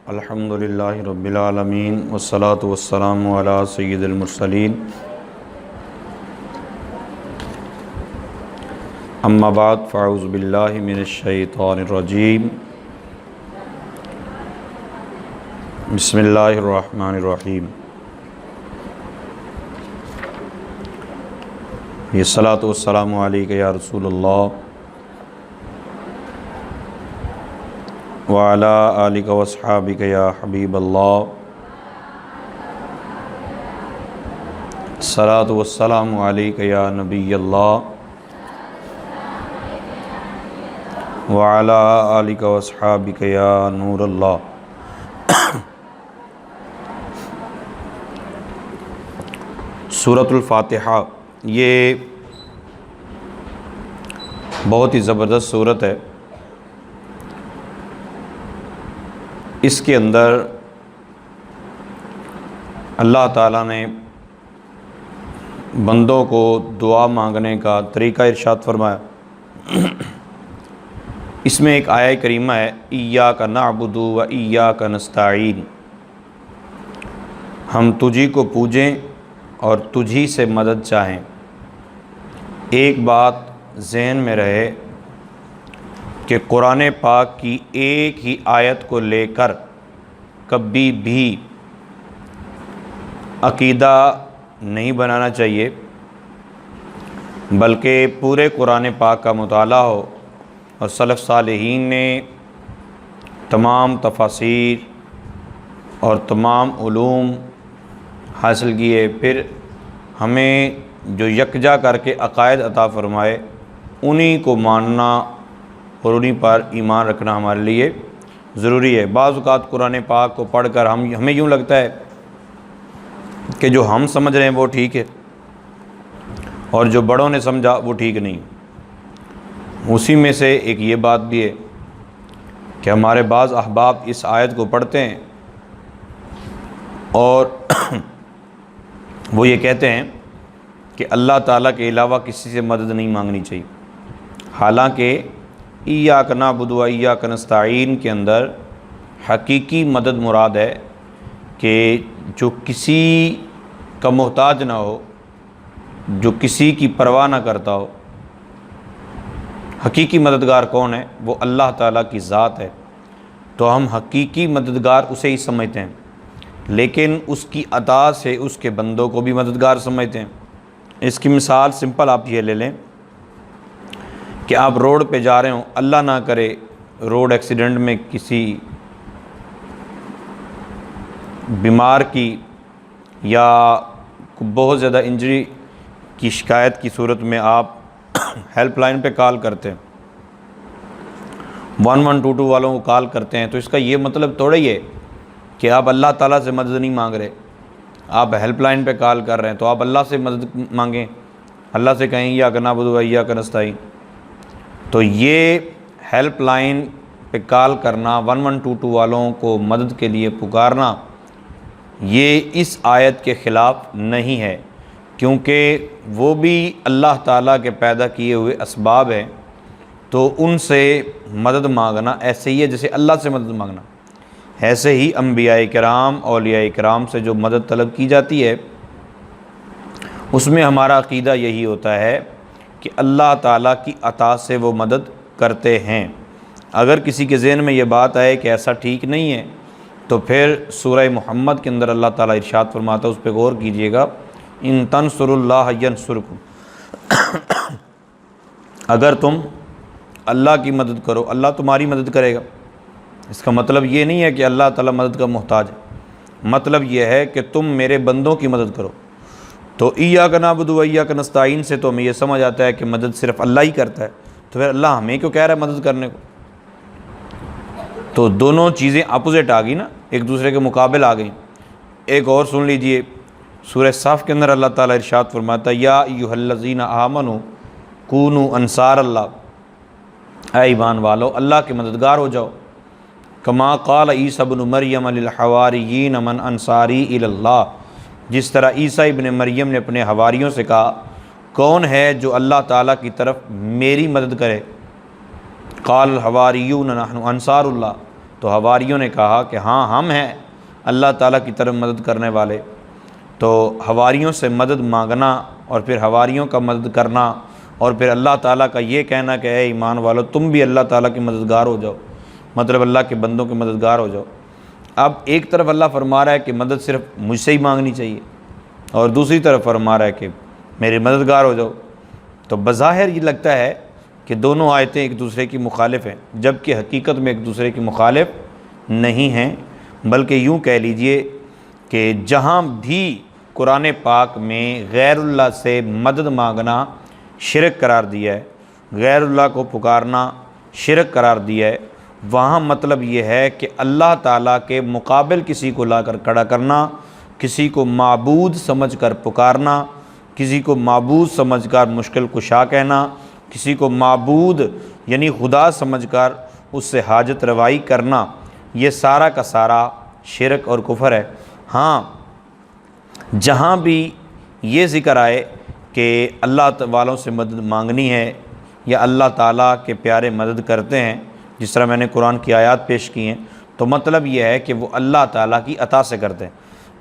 الحمدللہ رب العالمین والصلاة والسلام علی سید المرسلین اما بعد فاعوذ باللہ من الشیطان الرجیم بسم اللہ الرحمن الرحیم الصلاۃ والسلام علیک یا رسول اللہ وعلی آلک واصحابک یا حبیب اللہ الصلاۃ والسلام علیک یا نبی اللہ وعلی آلک واصحابک یا نور اللہ۔ سورۃ الفاتحہ یہ بہت ہی زبردست سورت ہے۔ اس کے اندر اللہ تعالیٰ نے بندوں کو دعا مانگنے کا طریقہ ارشاد فرمایا۔ اس میں ایک آیہ کریمہ ہے ایاک نعبد و ایاک نستعین، ہم تجھی کو پوجیں اور تجھی سے مدد چاہیں۔ ایک بات ذہن میں رہے کہ قرآن پاک کی ایک ہی آیت کو لے کر کبھی بھی عقیدہ نہیں بنانا چاہیے، بلکہ پورے قرآن پاک کا مطالعہ ہو اور سلف صالحین نے تمام تفاسیر اور تمام علوم حاصل کیے، پھر ہمیں جو یکجا کر کے عقائد عطا فرمائے انہی کو ماننا اور انہی پر ایمان رکھنا ہمارے لیے ضروری ہے۔ بعض اوقات قرآن پاک کو پڑھ کر ہمیں یوں لگتا ہے کہ جو ہم سمجھ رہے ہیں وہ ٹھیک ہے اور جو بڑوں نے سمجھا وہ ٹھیک نہیں۔ اسی میں سے ایک یہ بات بھی ہے کہ ہمارے بعض احباب اس آیت کو پڑھتے ہیں اور وہ یہ کہتے ہیں کہ اللہ تعالیٰ کے علاوہ کسی سے مدد نہیں مانگنی چاہیے، حالانکہ ایاک نعبد و ایاک نستعین کے اندر حقیقی مدد مراد ہے کہ جو کسی کا محتاج نہ ہو، جو کسی کی پرواہ نہ کرتا ہو۔ حقیقی مددگار کون ہے؟ وہ اللہ تعالیٰ کی ذات ہے، تو ہم حقیقی مددگار اسے ہی سمجھتے ہیں، لیکن اس کی عطا سے اس کے بندوں کو بھی مددگار سمجھتے ہیں۔ اس کی مثال سمپل آپ یہ لے لیں کہ آپ روڈ پہ جا رہے ہوں، اللہ نہ کرے روڈ ایکسیڈنٹ میں کسی بیمار کی یا بہت زیادہ انجری کی شکایت کی صورت میں آپ ہیلپ لائن پہ کال کرتے ہیں، 1122 والوں کو کال کرتے ہیں، تو اس کا یہ مطلب تھوڑا ہی ہے کہ آپ اللہ تعالیٰ سے مدد نہیں مانگ رہے، آپ ہیلپ لائن پہ کال کر رہے ہیں تو آپ اللہ سے مدد مانگیں، اللہ سے کہیں ایاک نعبد و ایاک نستعین۔ تو یہ ہیلپ لائن پہ کال کرنا، 1122 والوں کو مدد کے لیے پکارنا، یہ اس آیت کے خلاف نہیں ہے، کیونکہ وہ بھی اللہ تعالیٰ کے پیدا کیے ہوئے اسباب ہیں، تو ان سے مدد مانگنا ایسے ہی ہے جیسے اللہ سے مدد مانگنا۔ ایسے ہی انبیاء کرام، اولیاء کرام سے جو مدد طلب کی جاتی ہے اس میں ہمارا عقیدہ یہی ہوتا ہے کہ اللہ تعالیٰ کی عطا سے وہ مدد کرتے ہیں۔ اگر کسی کے ذہن میں یہ بات آئے کہ ایسا ٹھیک نہیں ہے تو پھر سورہ محمد کے اندر اللہ تعالیٰ ارشاد فرماتا ہے، اس پہ غور کیجئے گا، ان تنصروا اللہ ینصرکم، اگر تم اللہ کی مدد کرو اللہ تمہاری مدد کرے گا۔ اس کا مطلب یہ نہیں ہے کہ اللہ تعالیٰ مدد کا محتاج ہے، مطلب یہ ہے کہ تم میرے بندوں کی مدد کرو۔ تو ایاک نعبد و ایاک نستعین سے تو ہمیں یہ سمجھ آتا ہے کہ مدد صرف اللہ ہی کرتا ہے، تو پھر اللہ ہمیں کیوں کہہ رہا ہے مدد کرنے کو؟ تو دونوں چیزیں اپوزٹ آ گئی نا، ایک دوسرے کے مقابل آ گئیں۔ ایک اور سن لیجئے، سورہ صف کے اندر اللہ تعالیٰ ارشاد فرماتا ہے یا ایھا الذین آمنوا کونوا انصار اللہ، اے ایمان والو اللہ کے مددگار ہو جاؤ۔ کما قال عیسیٰ ابن مریم للحواریین من انصاری الی اللہ، جس طرح عیسیٰ ابن مریم نے اپنے حواریوں سے کہا کون ہے جو اللہ تعالیٰ کی طرف میری مدد کرے؟ قال الحواریون نحن انصار اللہ، تو حواریوں نے کہا کہ ہاں ہم ہیں اللہ تعالیٰ کی طرف مدد کرنے والے۔ تو حواریوں سے مدد مانگنا اور پھر حواریوں کا مدد کرنا اور پھر اللہ تعالیٰ کا یہ کہنا کہ اے ایمان والو تم بھی اللہ تعالیٰ کے مددگار ہو جاؤ، مطلب اللہ کے بندوں کے مددگار ہو جاؤ۔ اب ایک طرف اللہ فرما رہا ہے کہ مدد صرف مجھ سے ہی مانگنی چاہیے، اور دوسری طرف فرما رہا ہے کہ میرے مددگار ہو جاؤ۔ تو بظاہر یہ لگتا ہے کہ دونوں آیتیں ایک دوسرے کی مخالف ہیں، جبکہ حقیقت میں ایک دوسرے کی مخالف نہیں ہیں، بلکہ یوں کہہ لیجئے کہ جہاں بھی قرآن پاک میں غیر اللہ سے مدد مانگنا شرک قرار دیا ہے، غیر اللہ کو پکارنا شرک قرار دیا ہے، وہاں مطلب یہ ہے کہ اللہ تعالیٰ کے مقابل کسی کو لا کر کھڑا کرنا، کسی کو معبود سمجھ کر پکارنا، کسی کو معبود سمجھ کر مشکل کشا کہنا، کسی کو معبود یعنی خدا سمجھ کر اس سے حاجت روائی کرنا، یہ سارا کا سارا شرک اور کفر ہے۔ ہاں جہاں بھی یہ ذکر آئے کہ اللہ والوں سے مدد مانگنی ہے یا اللہ تعالیٰ کے پیارے مدد کرتے ہیں، جس طرح میں نے قرآن کی آیات پیش کی ہیں، تو مطلب یہ ہے کہ وہ اللہ تعالیٰ کی عطا سے کرتے ہیں۔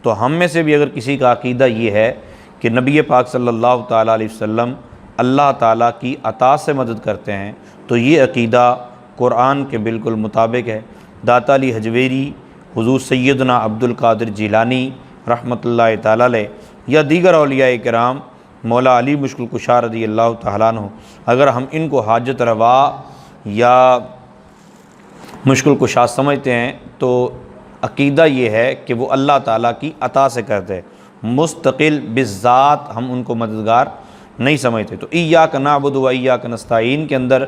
تو ہم میں سے بھی اگر کسی کا عقیدہ یہ ہے کہ نبی پاک صلی اللہ تعالیٰ علیہ وسلم اللہ تعالیٰ کی عطا سے مدد کرتے ہیں، تو یہ عقیدہ قرآن کے بالکل مطابق ہے۔ داتا علی حجویری، حضور سیدنا عبد القادر جیلانی رحمۃ اللہ تعالیٰ علیہ یا دیگر اولیاء کرام، مولا علی مشکل کشا رضی اللہ تعالیٰ عنہ، اگر ہم ان کو حاجت روا یا مشکل کشا سمجھتے ہیں تو عقیدہ یہ ہے کہ وہ اللہ تعالیٰ کی عطا سے کرتے ہیں، مستقل بذات ہم ان کو مددگار نہیں سمجھتے۔ تو ایاک نعبد و ایاک نستعین کے اندر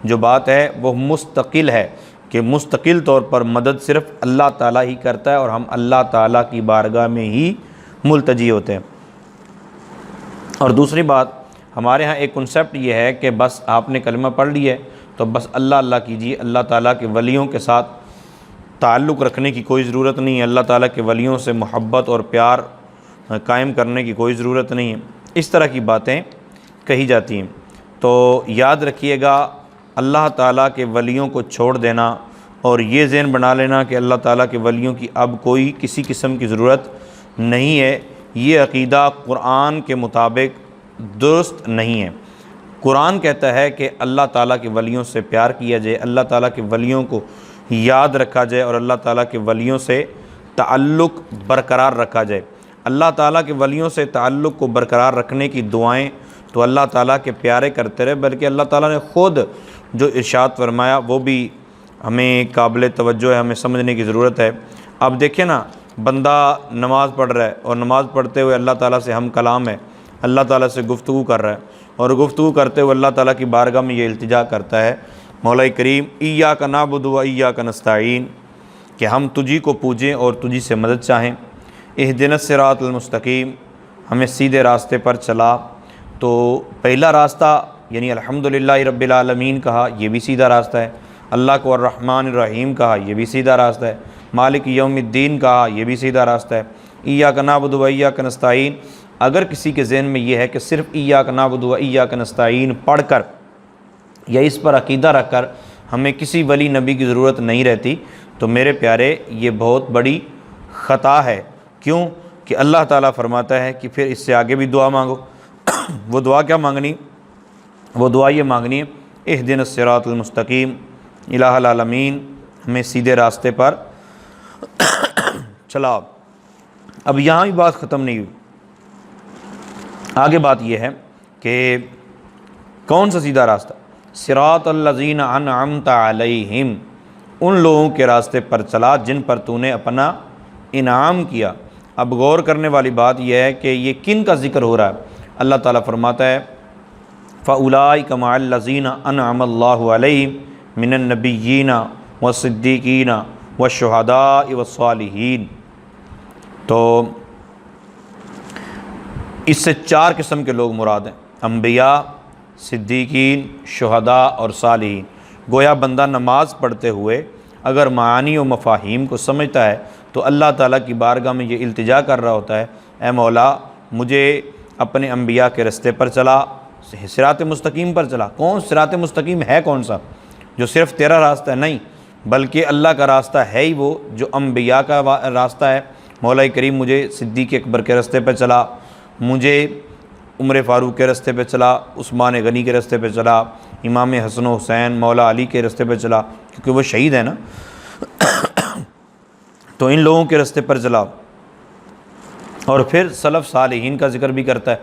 جو بات ہے وہ مستقل ہے کہ مستقل طور پر مدد صرف اللہ تعالیٰ ہی کرتا ہے اور ہم اللہ تعالیٰ کی بارگاہ میں ہی ملتجی ہوتے ہیں۔ اور دوسری بات، ہمارے ہاں ایک کنسیپٹ یہ ہے کہ بس آپ نے کلمہ پڑھ لی ہے تو بس اللہ اللہ کیجیے، اللہ تعالیٰ کے ولیوں کے ساتھ تعلق رکھنے کی کوئی ضرورت نہیں ہے، اللہ تعالیٰ کے ولیوں سے محبت اور پیار قائم کرنے کی کوئی ضرورت نہیں ہے، اس طرح کی باتیں کہی جاتی ہیں۔ تو یاد رکھیے گا، اللہ تعالیٰ کے ولیوں کو چھوڑ دینا اور یہ ذہن بنا لینا کہ اللہ تعالیٰ کے ولیوں کی اب کوئی کسی قسم کی ضرورت نہیں ہے، یہ عقیدہ قرآن کے مطابق درست نہیں ہے۔ قرآن کہتا ہے کہ اللہ تعالیٰ کے ولیوں سے پیار کیا جائے، اللہ تعالیٰ کے ولیوں کو یاد رکھا جائے اور اللہ تعالیٰ کے ولیوں سے تعلق برقرار رکھا جائے۔ اللہ تعالیٰ کے ولیوں سے تعلق کو برقرار رکھنے کی دعائیں تو اللہ تعالیٰ کے پیارے کرتے رہے، بلکہ اللہ تعالیٰ نے خود جو ارشاد فرمایا وہ بھی ہمیں قابل توجہ ہے، ہمیں سمجھنے کی ضرورت ہے۔ اب دیکھیں نا، بندہ نماز پڑھ رہا ہے اور نماز پڑھتے ہوئے اللہ تعالیٰ سے ہم کلام ہے، اللہ تعالیٰ سے گفتگو کر رہا ہے، اور گفتگو کرتے ہوئے اللہ تعالیٰ کی بارگاہ میں یہ التجا کرتا ہے، مولا کریم ایاک نعبد و ایاک نستعین، کہ ہم تجھی کو پوجیں اور تجھی سے مدد چاہیں۔ اہدنا الصراط المستقیم، ہمیں سیدھے راستے پر چلا۔ تو پہلا راستہ یعنی الحمدللہ رب العالمین کہا، یہ بھی سیدھا راستہ ہے۔ اللہ کو الرحمن الرحیم کہا، یہ بھی سیدھا راستہ ہے۔ مالک یوم الدین کہا، یہ بھی سیدھا راستہ ہے۔ ایاک نعبد و ایاک نستعین، اگر کسی کے ذہن میں یہ ہے کہ صرف ایاک نعبد و ایاک نستعین پڑھ کر یا اس پر عقیدہ رکھ کر ہمیں کسی ولی نبی کی ضرورت نہیں رہتی، تو میرے پیارے یہ بہت بڑی خطا ہے۔ کیوں کہ اللہ تعالیٰ فرماتا ہے کہ پھر اس سے آگے بھی دعا مانگو۔ وہ دعا کیا مانگنی؟ وہ دعا یہ مانگنی ہے، اہدنا الصراط المستقیم، الہ العالمین ہمیں سیدھے راستے پر چلا۔ اب یہاں بھی بات ختم نہیں ہوئی، آگے بات یہ ہے کہ کون سا سیدھا راستہ؟ صراط الذین انعمت علیہم، ان لوگوں کے راستے پر چلا جن پر تو نے اپنا انعام کیا۔ اب غور کرنے والی بات یہ ہے کہ یہ کن کا ذکر ہو رہا ہے؟ اللہ تعالیٰ فرماتا ہے فَأُولَٰئِكَ مَعَ الَّذِينَ أَنْعَمَ اللَّهُ عَلَيْهِم مِّنَ النَّبِيِّينَ وَالصِّدِّيقِينَ وَالشُّهَدَاءِ وَالصَّالِحِينَ۔ تو اس سے چار قسم کے لوگ مراد ہیں، انبیاء، صدیقین، شہداء اور صالحین۔ گویا بندہ نماز پڑھتے ہوئے اگر معانی و مفاہیم کو سمجھتا ہے تو اللہ تعالیٰ کی بارگاہ میں یہ التجا کر رہا ہوتا ہے، اے مولا مجھے اپنے انبیاء کے رستے پر چلا، صراط مستقیم پر چلا۔ کون صراط مستقیم ہے؟ کون سا؟ جو صرف تیرا راستہ ہے؟ نہیں، بلکہ اللہ کا راستہ ہے ہی وہ جو انبیاء کا راستہ ہے۔ مولا کریم مجھے صدیق اکبر کے راستے پہ چلا، مجھے عمر فاروق کے راستے پہ چلا، عثمان غنی کے راستے پہ چلا، امام حسن و حسین مولا علی کے راستے پہ چلا، کیونکہ وہ شہید ہیں نا، تو ان لوگوں کے راستے پر چلا۔ اور پھر سلف صالحین کا ذکر بھی کرتا ہے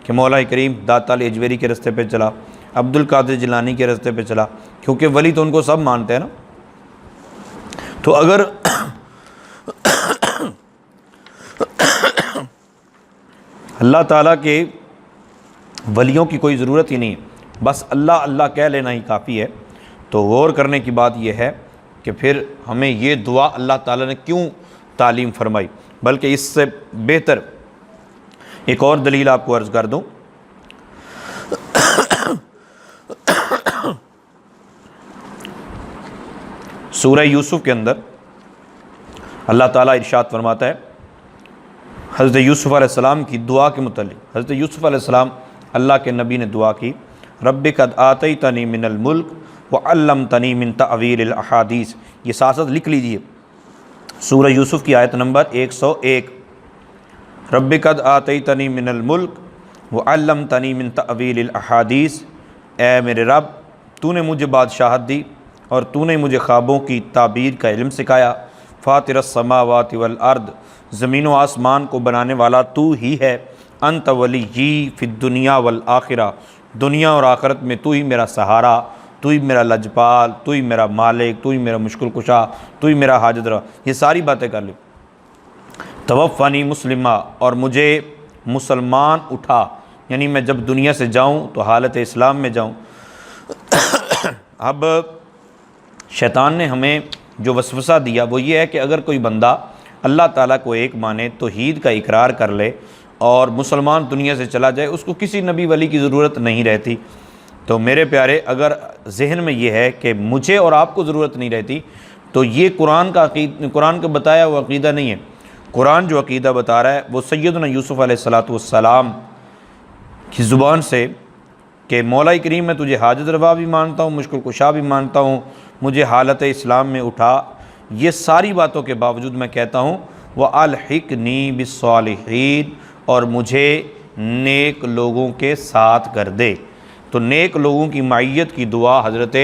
کہ مولا کریم داتا علی اجویری کے راستے پہ چلا، عبد القادر جیلانی کے راستے پہ چلا، کیونکہ ولی تو ان کو سب مانتے ہیں نا۔ تو اگر اللہ تعالیٰ کے ولیوں کی کوئی ضرورت ہی نہیں ہے، بس اللہ اللہ کہہ لینا ہی کافی ہے، تو غور کرنے کی بات یہ ہے کہ پھر ہمیں یہ دعا اللہ تعالیٰ نے کیوں تعلیم فرمائی۔ بلکہ اس سے بہتر ایک اور دلیل آپ کو عرض کر دوں، سورہ یوسف کے اندر اللہ تعالیٰ ارشاد فرماتا ہے حضرت یوسف علیہ السلام کی دعا کے متعلق۔ حضرت یوسف علیہ السلام اللہ کے نبی نے دعا کی، رب قد آتیتنی من الملک وعلمتنی من تعویل الاحادیث۔ یہ ساتھ لکھ لیجئے، سورہ یوسف کی آیت نمبر 101، رب قد آتیتنی من الملک وعلمتنی من تعویل الاحادیث، اے میرے رب تو نے مجھے بادشاہت دی اور تو نے مجھے خوابوں کی تعبیر کا علم سکھایا، فاطر السماوات والارض، زمین و آسمان کو بنانے والا تو ہی ہے، انت ولی فی الدنیا والآخرہ، دنیا اور آخرت میں تو ہی میرا سہارا، تو ہی میرا لجپال، تو ہی میرا مالک، تو ہی میرا مشکل کشا، تو ہی میرا حاجت روا۔ یہ ساری باتیں کر لی۔ توفنی مسلمہ، اور مجھے مسلمان اٹھا، یعنی میں جب دنیا سے جاؤں تو حالت اسلام میں جاؤں۔ اب شیطان نے ہمیں جو وسوسہ دیا وہ یہ ہے کہ اگر کوئی بندہ اللہ تعالیٰ کو ایک مانے، توحید کا اقرار کر لے اور مسلمان دنیا سے چلا جائے، اس کو کسی نبی ولی کی ضرورت نہیں رہتی۔ تو میرے پیارے، اگر ذہن میں یہ ہے کہ مجھے اور آپ کو ضرورت نہیں رہتی، تو یہ قرآن کا بتایا وہ عقیدہ نہیں ہے۔ قرآن جو عقیدہ بتا رہا ہے وہ سیدنا یوسف علیہ السلام کی زبان سے کہ مولا کریم میں تجھے حاجت روا بھی مانتا ہوں، مشکل کشا بھی مانتا ہوں، مجھے حالت اسلام میں اٹھا۔ یہ ساری باتوں کے باوجود میں کہتا ہوں وَأَلْحِقْنِي بِالصَّالِحِينَ، اور مجھے نیک لوگوں کے ساتھ کر دے۔ تو نیک لوگوں کی معیت کی دعا حضرت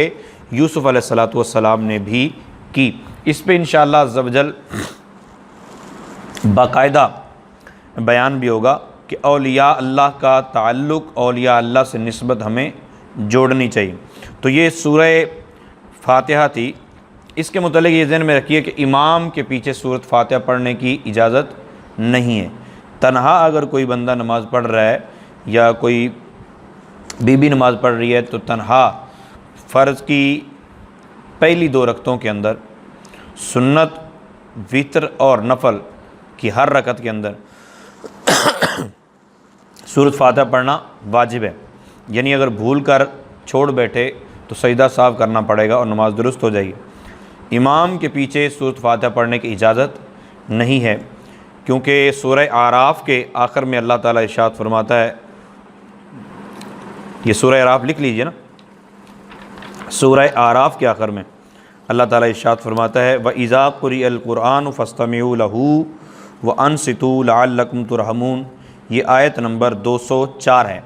یوسف علیہ السلام نے بھی کی۔ اس پہ انشاءاللہ عز و جل باقاعدہ بیان بھی ہوگا کہ اولیاء اللہ کا تعلق، اولیاء اللہ سے نسبت ہمیں جوڑنی چاہیے۔ تو یہ سورہ فاتحہ تھی۔ اس کے متعلق یہ ذہن میں رکھیے کہ امام کے پیچھے سورۃ فاتحہ پڑھنے کی اجازت نہیں ہے۔ تنہا اگر کوئی بندہ نماز پڑھ رہا ہے یا کوئی بی بی نماز پڑھ رہی ہے تو تنہا فرض کی پہلی 2 رکعتوں کے اندر، سنت، وتر اور نفل کی ہر رکعت کے اندر سورۃ فاتحہ پڑھنا واجب ہے۔ یعنی اگر بھول کر چھوڑ بیٹھے تو سجدہ صاف کرنا پڑے گا اور نماز درست ہو جائے گی۔ امام کے پیچھے سورۃ فاتحہ پڑھنے کی اجازت نہیں ہے، کیونکہ سورہ اعراف کے آخر میں اللہ تعالیٰ ارشاد فرماتا ہے، یہ سورہ اعراف لکھ لیجئے نا، سورہ اعراف کے آخر میں اللہ تعالیٰ ارشاد فرماتا ہے وَإِذَا قُرِئَ الْقُرْآنُ فَاسْتَمِعُوا لَهُ وَأَنصِتُوا لَعَلَّكُمْ تُرْحَمُونَ۔ یہ آیت نمبر 204 ہے۔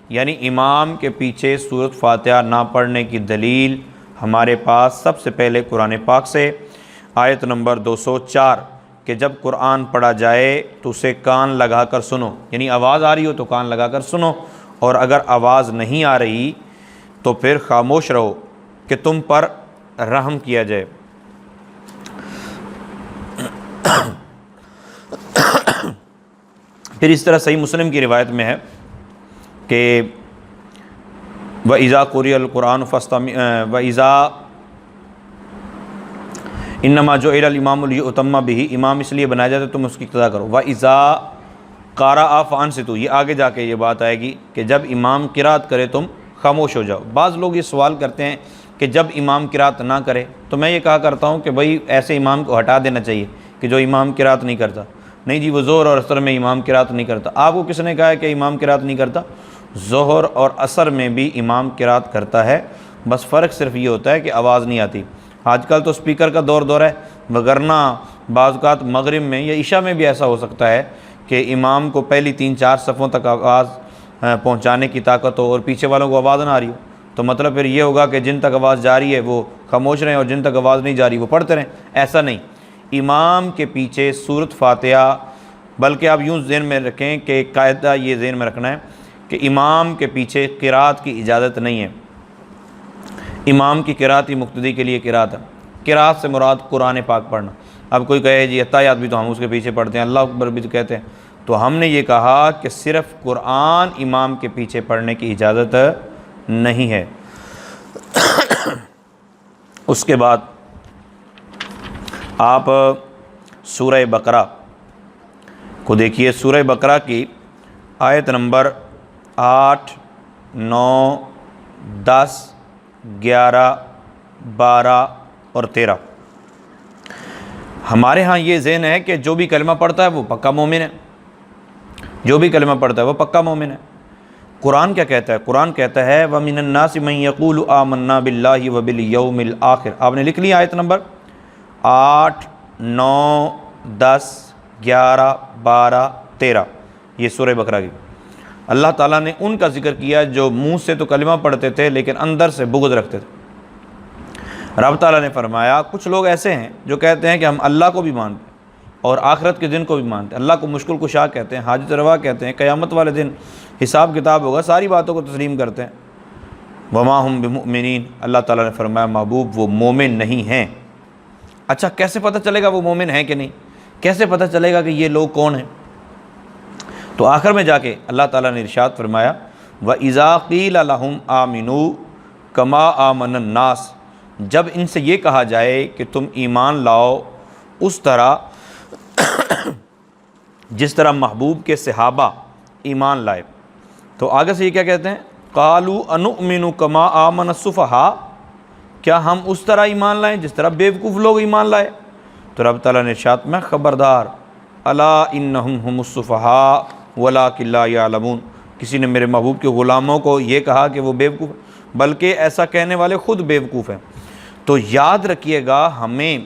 یعنی امام کے پیچھے سورۃ فاتحہ نہ پڑھنے کی دلیل ہمارے پاس سب سے پہلے قرآن پاک سے، آیت نمبر 204 کہ جب قرآن پڑھا جائے تو اسے کان لگا کر سنو، یعنی آواز آ رہی ہو تو کان لگا کر سنو، اور اگر آواز نہیں آ رہی تو پھر خاموش رہو کہ تم پر رحم کیا جائے۔ پھر اس طرح صحیح مسلم کی روایت میں ہے کہ وَإِذَا قُرِئَ الْقُرْآنُ وَإِذَا اِنَّمَا جُعِلَ الْإِمَامُ لِيُؤْتَمَّ بِهِ، امام اس لیے بنایا جاتا ہے تم اس کی اقتداء کرو۔ وَإِذَا قَرَأَ فَأَنصِتُوا، یہ آگے جا کے یہ بات آئے گی کہ جب امام قرات کرے تم خاموش ہو جاؤ۔ بعض لوگ یہ سوال کرتے ہیں کہ جب امام قرات نہ کرے، تو میں یہ کہا کرتا ہوں کہ بھائی ایسے امام کو ہٹا دینا چاہیے کہ جو امام قرات نہیں کرتا۔ نہیں جی، وہ ظہر اور عصر میں امام قرات نہیں کرتا۔ آپ کو کس نے کہا ہے کہ امام قرات نہیں کرتا؟ ظہر اور عصر میں بھی امام قرات کرتا ہے، بس فرق صرف یہ ہوتا ہے کہ آواز نہیں آتی۔ آج کل تو سپیکر کا دور ہے، وگرنہ بعض اوقات مغرب میں یا عشاء میں بھی ایسا ہو سکتا ہے کہ امام کو پہلی 3-4 صفوں تک آواز پہنچانے کی طاقت ہو اور پیچھے والوں کو آواز نہ آ رہی ہو، تو مطلب پھر یہ ہوگا کہ جن تک آواز جا رہی ہے وہ خاموش رہیں اور جن تک آواز نہیں جا رہی وہ پڑھتے رہیں۔ ایسا نہیں، امام کے پیچھے سورۃ فاتحہ، بلکہ آپ یوں ذہن میں رکھیں کہ قاعدہ یہ ذہن میں رکھنا ہے کہ امام کے پیچھے قرات کی اجازت نہیں ہے۔ امام کی قرات ہی مقتدی کے لیے قرات ہے۔ قرات سے مراد قرآن پاک پڑھنا۔ اب کوئی کہے جی اتحیات بھی تو ہم اس کے پیچھے پڑھتے ہیں، اللہ اکبر بھی تو کہتے ہیں، تو ہم نے یہ کہا کہ صرف قرآن امام کے پیچھے پڑھنے کی اجازت نہیں ہے۔ اس کے بعد آپ سورہ بقرہ کو دیکھیے۔ سورہ بقرہ کی آیت نمبر 8، 9، 10، 11، 12 اور 13۔ ہمارے ہاں یہ ذہن ہے کہ جو بھی کلمہ پڑھتا ہے وہ پکا مومن ہے، جو بھی کلمہ پڑھتا ہے وہ پکا مومن ہے۔ قرآن کیا کہتا ہے؟ قرآن کہتا ہے وَمِنَ النَّاسِ مَن يَقُولُ آمَنَّا بِاللَّهِ وَبِالْيَوْمِ الْآخِرِ۔ آپ نے لکھ لی آیت نمبر 8، 9، 10، 11، 12، 13، یہ سورہ بقرہ کی۔ اللہ تعالیٰ نے ان کا ذکر کیا جو منہ سے تو کلمہ پڑھتے تھے لیکن اندر سے بغض رکھتے تھے۔ رب تعالیٰ نے فرمایا کچھ لوگ ایسے ہیں جو کہتے ہیں کہ ہم اللہ کو بھی مانتے ہیں اور آخرت کے دن کو بھی مانتے ہیں، اللہ کو مشکل کشا کہتے ہیں، حاجت روا کہتے ہیں، قیامت والے دن حساب کتاب ہوگا، ساری باتوں کو تسلیم کرتے ہیں۔ وما ہم بمؤمنین، اللہ تعالیٰ نے فرمایا محبوب وہ مومن نہیں ہیں۔ اچھا کیسے پتہ چلے گا وہ مومن ہیں کہ نہیں؟ کیسے پتہ چلے گا کہ یہ لوگ کون ہیں؟ تو آخر میں جا کے اللہ تعالیٰ نے ارشاد فرمایا وَإِذَا قِيلَ لَهُمْ آمِنُوا كَمَا آمَنَ النَّاسِ، جب ان سے یہ کہا جائے کہ تم ایمان لاؤ اس طرح جس طرح محبوب کے صحابہ ایمان لائے، تو آگے سے یہ کیا کہتے ہیں؟ قَالُوا أَنُؤْمِنُ كَمَا آمَنَ السُّفَهَاءُ، کیا ہم اس طرح ایمان لائیں جس طرح بیوقوف لوگ ایمان لائے؟ تو رب تعالیٰ نے ارشاد میں خبردار الا انہم ہم السفہاء ولکن لا یعلمون، کسی نے میرے محبوب کے غلاموں کو یہ کہا کہ وہ بیوقوف، بلکہ ایسا کہنے والے خود بیوقوف ہیں۔ تو یاد رکھیے گا ہمیں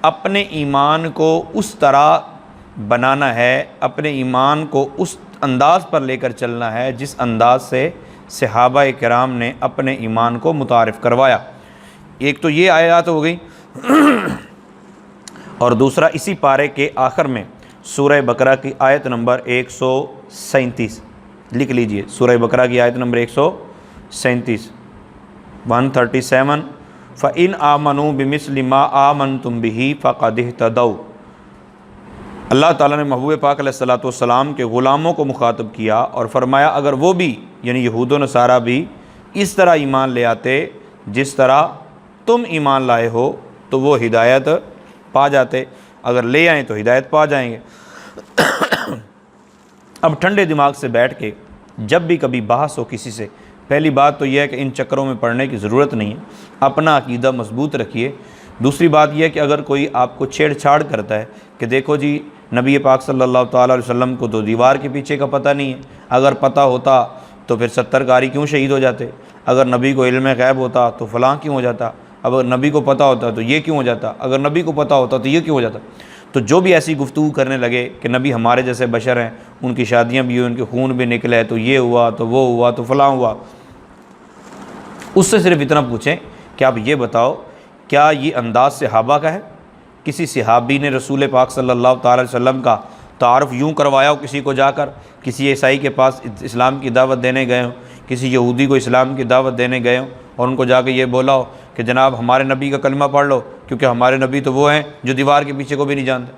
اپنے ایمان کو اس طرح بنانا ہے، اپنے ایمان کو اس انداز پر لے کر چلنا ہے جس انداز سے صحابہ کرام نے اپنے ایمان کو متعارف کروایا۔ ایک تو یہ آیات ہو گئی، اور دوسرا اسی پارے کے آخر میں سورہ بقرہ کی آیت نمبر 137 لکھ لیجئے۔ سورہ بقرہ کی آیت نمبر 137 137 فَإِنْ آمَنُوا بِمِثْلِ مَا آمَنْتُمْ بِهِ فَقَدِ اهْتَدَوْا۔ اللہ تعالیٰ نے محبوب پاک علیہ السلام کے غلاموں کو مخاطب کیا اور فرمایا اگر وہ بھی یعنی یہود و نصارہ بھی اس طرح ایمان لے آتے جس طرح تم ایمان لائے ہو تو وہ ہدایت پا جاتے، اگر لے آئیں تو ہدایت پا جائیں گے۔ اب ٹھنڈے دماغ سے بیٹھ کے جب بھی کبھی بحث ہو کسی سے، پہلی بات تو یہ ہے کہ ان چکروں میں پڑھنے کی ضرورت نہیں ہے، اپنا عقیدہ مضبوط رکھیے۔ دوسری بات یہ ہے کہ اگر کوئی آپ کو چھیڑ چھاڑ کرتا ہے کہ دیکھو جی نبی پاک صلی اللہ تعالیٰ علیہ وسلم کو تو دیوار کے پیچھے کا پتہ نہیں ہے، اگر پتہ ہوتا تو پھر 70 قاری کیوں شہید ہو جاتے، اگر نبی کو علم غیب ہوتا تو فلاں کیوں ہو جاتا، اگر نبی کو پتہ ہوتا تو یہ کیوں ہو جاتا، اگر نبی کو پتہ ہوتا تو یہ کیوں ہو جاتا۔ تو جو بھی ایسی گفتگو کرنے لگے کہ نبی ہمارے جیسے بشر ہیں، ان کی شادیاں بھی ہوئی، ان کے خون بھی نکلے، تو یہ ہوا تو وہ ہوا تو فلاں ہوا، اس سے صرف اتنا پوچھیں کہ آپ یہ بتاؤ کیا یہ انداز صحابہ کا ہے؟ کسی صحابی نے رسول پاک صلی اللہ تعالی علیہ وسلم کا تعارف یوں کروایا ہو کسی کو، جا کر کسی عیسائی کے پاس اسلام کی دعوت دینے گئے ہوں، کسی یہودی کو اسلام کی دعوت دینے گئے ہوں اور ان کو جا کے یہ بولا ہو کہ جناب ہمارے نبی کا کلمہ پڑھ لو کیونکہ ہمارے نبی تو وہ ہیں جو دیوار کے پیچھے کو بھی نہیں جانتے،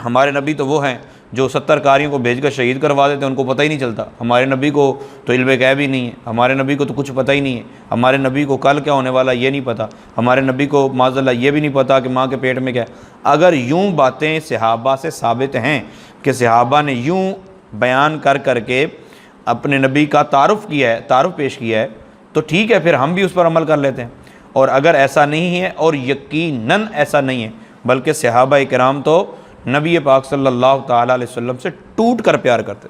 ہمارے نبی تو وہ ہیں جو 70 قاریوں کو بھیج کر شہید کروا دیتے ہیں، ان کو پتہ ہی نہیں چلتا، ہمارے نبی کو تو علم غیب ہی نہیں ہے، ہمارے نبی کو تو کچھ پتہ ہی نہیں ہے، ہمارے نبی کو کل کیا ہونے والا یہ نہیں پتہ، ہمارے نبی کو معاذ اللہ یہ بھی نہیں پتہ کہ ماں کے پیٹ میں کیا ہے۔ اگر یوں باتیں صحابہ سے ثابت ہیں کہ صحابہ نے یوں بیان کر کر کے اپنے نبی کا تعارف پیش کیا ہے تو ٹھیک ہے، پھر ہم بھی اس پر عمل کر لیتے ہیں۔ اور اگر ایسا نہیں ہے، اور یقیناً ایسا نہیں ہے، بلکہ صحابہ کرام تو نبی پاک صلی اللہ تعالیٰ علیہ وسلم سے ٹوٹ کر پیار کرتے۔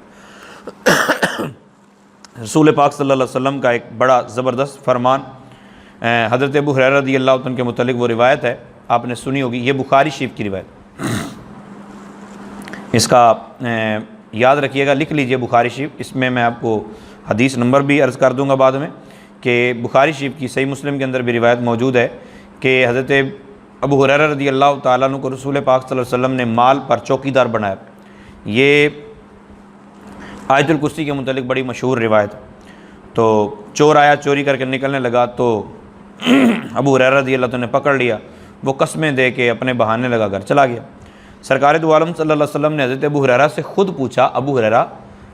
رسول پاک صلی اللہ علیہ وسلم کا ایک بڑا زبردست فرمان حضرت ابو ہریرہ رضی اللہ عنہ کے متعلق وہ روایت ہے، آپ نے سنی ہوگی، یہ بخاری شریف کی روایت، اس کا یاد رکھیے گا، لکھ لیجئے بخاری شریف، اس میں آپ کو حدیث نمبر بھی عرض کر دوں گا بعد میں، کہ بخاری شریف کی صحیح مسلم کے اندر بھی روایت موجود ہے کہ حضرت ابو ہریرہ رضی اللہ تعالیٰ عنہ کو رسول پاک صلی اللہ علیہ وسلم نے مال پر چوکیدار بنایا۔ یہ آیت الکرسی کے متعلق بڑی مشہور روایت ہے۔ تو چور آیا، چوری کر کے نکلنے لگا تو ابو ہریرہ رضی اللہ عنہ نے پکڑ لیا، وہ قسمیں دے کے اپنے بہانے لگا کر چلا گیا۔ سرکار دو عالم صلی اللہ علیہ وسلم نے حضرت ابو ہریرہ سے خود پوچھا، ابو ہریرہ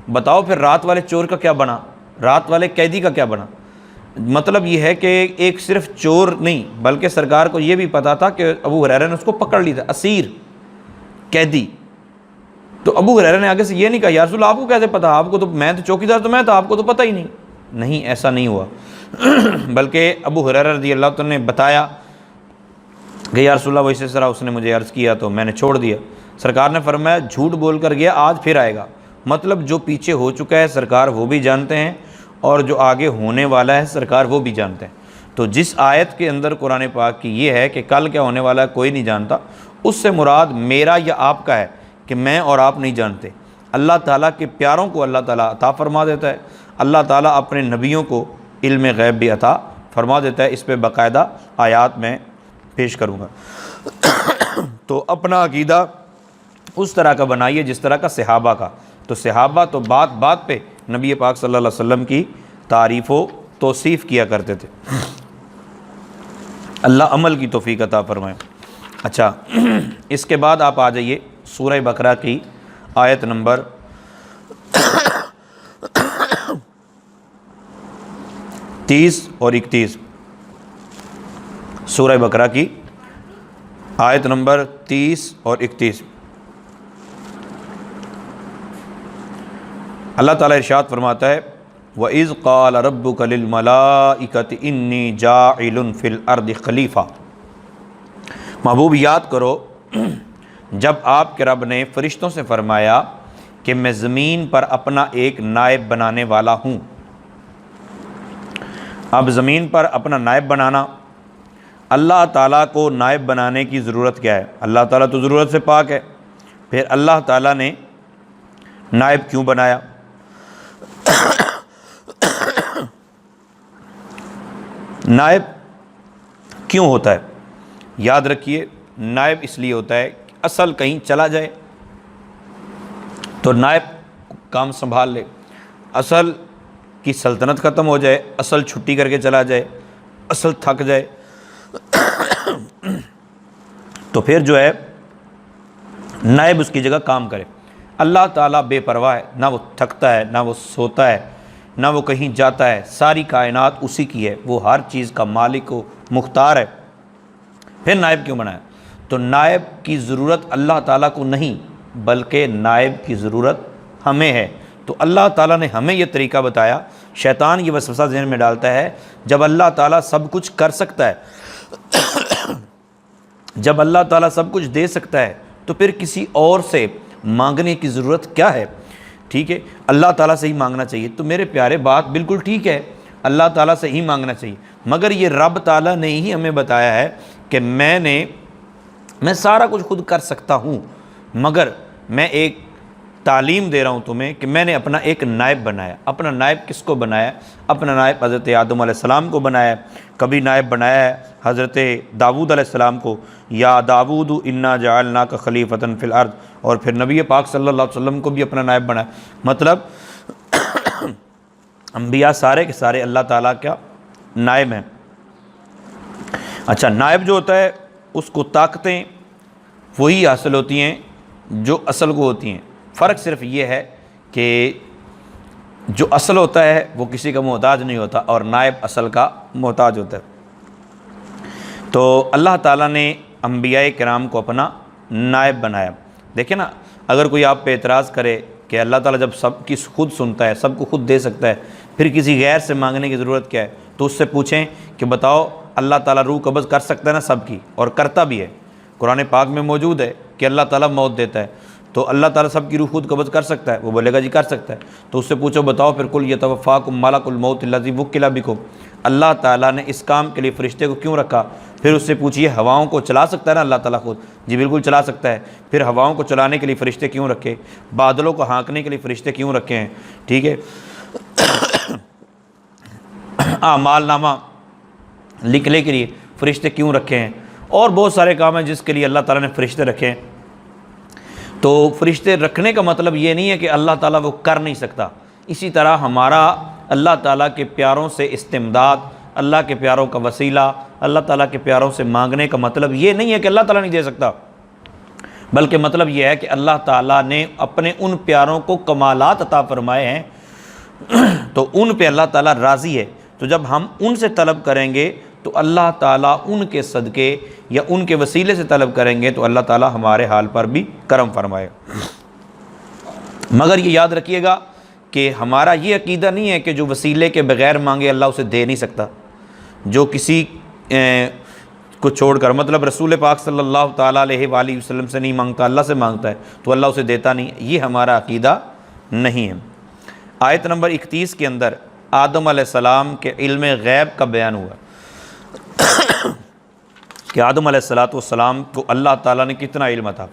بتاؤ پھر رات والے چور کا کیا بنا، رات والے قیدی کا کیا بنا؟ مطلب یہ ہے کہ ایک صرف چور نہیں بلکہ سرکار کو یہ بھی پتا تھا کہ ابو ہریرہ نے اس کو پکڑ لی تھا، اسیر، قیدی۔ تو ابو ہریرہ نے آگے سے یہ نہیں کہا یا رسول اللہ آپ کو کیسے پتا، آپ کو تو میں تو چوکیدار تو میں تھا، آپ کو تو پتہ ہی نہیں۔ نہیں، ایسا نہیں ہوا، بلکہ ابو ہریرہ رضی اللہ عنہ نے بتایا کہ یا رسول اللہ وہ اسی طرح اس نے مجھے عرض کیا تو میں نے چھوڑ دیا۔ سرکار نے فرمایا جھوٹ بول کر گیا، آج پھر آئے گا۔ مطلب جو پیچھے ہو چکا ہے سرکار وہ بھی جانتے ہیں، اور جو آگے ہونے والا ہے سرکار وہ بھی جانتے ہیں۔ تو جس آیت کے اندر قرآن پاک کی یہ ہے کہ کل کیا ہونے والا ہے کوئی نہیں جانتا، اس سے مراد میرا یا آپ کا ہے کہ میں اور آپ نہیں جانتے۔ اللہ تعالیٰ کے پیاروں کو اللہ تعالیٰ عطا فرما دیتا ہے، اللہ تعالیٰ اپنے نبیوں کو علم غیب بھی عطا فرما دیتا ہے۔ اس پہ باقاعدہ آیات میں پیش کروں گا۔ تو اپنا عقیدہ اس طرح کا بنائیے جس طرح کا صحابہ کا۔ تو صحابہ تو بات بات پہ نبی پاک صلی اللہ علیہ وسلم کی تعریف و توصیف کیا کرتے تھے۔ اللہ عمل کی توفیق عطا فرمائے۔ اچھا، اس کے بعد آپ آ جائیے سورہ بقرہ کی آیت نمبر 30 اور 31۔ سورہ بقرہ کی آیت نمبر 30 اور 31۔ اللہ تعالیٰ ارشاد فرماتا ہے وَإِذْ قَالَ رَبُّكَ لِلْمَلَائِكَةِ إِنِّي جَاعِلٌ فِي الْأَرْضِ خلیفہ۔ محبوب یاد کرو جب آپ کے رب نے فرشتوں سے فرمایا کہ میں زمین پر اپنا ایک نائب بنانے والا ہوں۔ اب زمین پر اپنا نائب بنانا، اللہ تعالیٰ کو نائب بنانے کی ضرورت کیا ہے؟ اللہ تعالیٰ تو ضرورت سے پاک ہے، پھر اللہ تعالیٰ نے نائب کیوں بنایا؟ نائب کیوں ہوتا ہے؟ یاد رکھیے، نائب اس لیے ہوتا ہے کہ اصل کہیں چلا جائے تو نائب کام سنبھال لے، اصل کی سلطنت ختم ہو جائے، اصل چھٹی کر کے چلا جائے، اصل تھک جائے تو پھر جو ہے نائب اس کی جگہ کام کرے۔ اللہ تعالیٰ بے پرواہ ہے، نہ وہ تھکتا ہے، نہ وہ سوتا ہے، نہ وہ کہیں جاتا ہے، ساری کائنات اسی کی ہے، وہ ہر چیز کا مالک و مختار ہے۔ پھر نائب کیوں بنایا؟ تو نائب کی ضرورت اللہ تعالیٰ کو نہیں بلکہ نائب کی ضرورت ہمیں ہے۔ تو اللہ تعالیٰ نے ہمیں یہ طریقہ بتایا۔ شیطان یہ وسوسہ ذہن میں ڈالتا ہے جب اللہ تعالیٰ سب کچھ کر سکتا ہے، جب اللہ تعالیٰ سب کچھ دے سکتا ہے تو پھر کسی اور سے مانگنے کی ضرورت کیا ہے؟ ٹھیک ہے، اللہ تعالیٰ سے ہی مانگنا چاہیے۔ تو میرے پیارے بات بالکل ٹھیک ہے، اللہ تعالیٰ سے ہی مانگنا چاہیے، مگر یہ رب تعالیٰ نے ہی ہمیں بتایا ہے کہ میں سارا کچھ خود کر سکتا ہوں، مگر میں ایک تعلیم دے رہا ہوں تمہیں کہ میں نے اپنا ایک نائب بنایا۔ اپنا نائب کس کو بنایا؟ اپنا نائب حضرت آدم علیہ السلام کو بنایا، کبھی نائب بنایا ہے حضرت داؤد علیہ السلام کو، یا داؤد انا جعلناک خلیفۃ فی الارض، اور پھر نبی پاک صلی اللہ علیہ وسلم کو بھی اپنا نائب بنایا۔ مطلب انبیاء سارے کے سارے اللہ تعالیٰ کا نائب ہیں۔ اچھا، نائب جو ہوتا ہے اس کو طاقتیں وہی حاصل ہوتی ہیں جو اصل کو ہوتی ہیں، فرق صرف یہ ہے کہ جو اصل ہوتا ہے وہ کسی کا محتاج نہیں ہوتا اور نائب اصل کا محتاج ہوتا ہے۔ تو اللہ تعالیٰ نے انبیاء کرام کو اپنا نائب بنایا۔ دیکھیں نا، اگر کوئی آپ پہ اعتراض کرے کہ اللہ تعالیٰ جب سب کی خود سنتا ہے، سب کو خود دے سکتا ہے، پھر کسی غیر سے مانگنے کی ضرورت کیا ہے؟ تو اس سے پوچھیں کہ بتاؤ اللہ تعالیٰ روح قبض کر سکتا ہے نا سب کی، اور کرتا بھی ہے، قرآن پاک میں موجود ہے کہ اللہ تعالیٰ موت دیتا ہے۔ تو اللہ تعالیٰ سب کی روح خود قبض کر سکتا ہے؟ وہ بولے گا جی کر سکتا ہے۔ تو اس سے پوچھو بتاؤ پھر قل یتوفاکم ملک الموت الذی وکل بکم، اللہ تعالیٰ نے اس کام کے لیے فرشتے کو کیوں رکھا؟ پھر اس سے پوچھیے ہواؤں کو چلا سکتا ہے نا اللہ تعالیٰ خود؟ جی بالکل چلا سکتا ہے۔ پھر ہواؤں کو چلانے کے لیے فرشتے کیوں رکھے؟ بادلوں کو ہانکنے کے لیے فرشتے کیوں رکھے ہیں؟ ٹھیک ہے، اعمال نامہ لکھنے کے لیے فرشتے کیوں رکھے ہیں؟ اور بہت سارے کام ہیں جس کے لیے اللہ تعالیٰ نے فرشتے رکھے ہیں۔ تو فرشتے رکھنے کا مطلب یہ نہیں ہے کہ اللہ تعالیٰ وہ کر نہیں سکتا۔ اسی طرح ہمارا اللہ تعالیٰ کے پیاروں سے استمداد، اللہ کے پیاروں کا وسیلہ، اللہ تعالیٰ کے پیاروں سے مانگنے کا مطلب یہ نہیں ہے کہ اللہ تعالیٰ نہیں دے سکتا، بلکہ مطلب یہ ہے کہ اللہ تعالیٰ نے اپنے ان پیاروں کو کمالات عطا فرمائے ہیں تو ان پہ اللہ تعالیٰ راضی ہے۔ تو جب ہم ان سے طلب کریں گے تو اللہ تعالیٰ ان کے صدقے یا ان کے وسیلے سے طلب کریں گے تو اللہ تعالیٰ ہمارے حال پر بھی کرم فرمائے۔ مگر یہ یاد رکھیے گا کہ ہمارا یہ عقیدہ نہیں ہے کہ جو وسیلے کے بغیر مانگے اللہ اسے دے نہیں سکتا۔ جو کسی کو چھوڑ کر، مطلب رسول پاک صلی اللہ تعالیٰ علیہ وآلہ وسلم سے نہیں مانگتا، اللہ سے مانگتا ہے تو اللہ اسے دیتا نہیں، یہ ہمارا عقیدہ نہیں ہے۔ آیت نمبر 31 کے اندر آدم علیہ السلام کے علم غیب کا بیان ہوا کہ آدم علیہ السلام کو اللہ تعالیٰ نے کتنا علم تھا،